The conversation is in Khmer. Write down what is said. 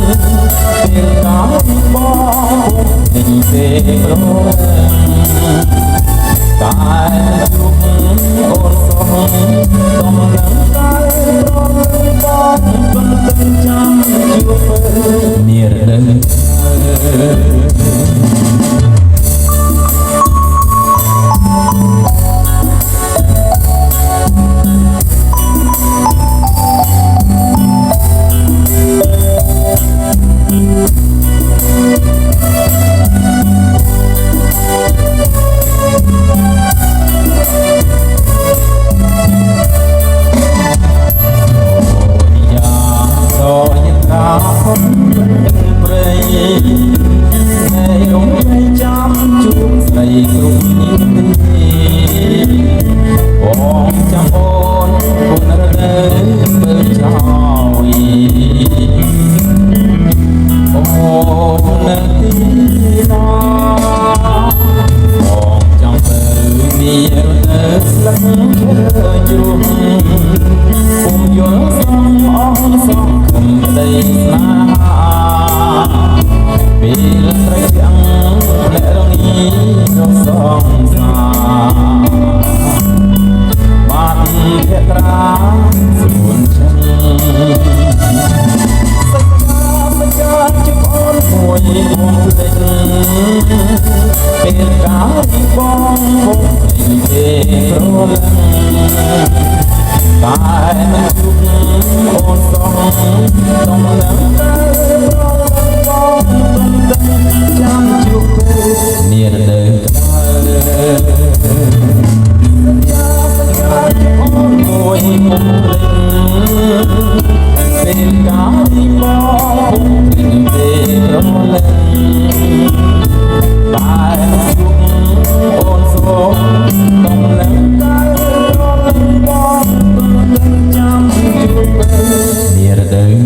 ពេលកាលបងនេះទេប្រតែជួបអូនសងតំរំកាយរំលឹកបងមិនដឹងចាំជួបនារដឹងព្រៃនៃរំលឹកចាំជួបស្រីគ្រប់នាទីបងចាំអូនគុណរដូវមើលចោយអូននៅទីណាបងចាំទៅមានទៅស្លឹកឈើជ្រុំពុំយល់សំអងសំខំក្តីស្នេហាពេលត្រីទាំងអ្នករងារំសងសាបាត់ភក្ត្រាសួនឈឹងសច្ចាជប៉ុនមួយបងភ្លេចពេលកាលបងបងទេប្រលឹងតែមិនជួបអូនសងតំលឹងតែប្រលឹងបងមិនដឹងចាំជួបពេលនារដូវក្តៅសច្ចាអូនមួយមុំភ្លេចពេលកាលបងពុំទេប្រលឹងតែមិនជួបអូនសងតំលឹងតែប្រលឹងបងចាំជួបពេលនារដូវ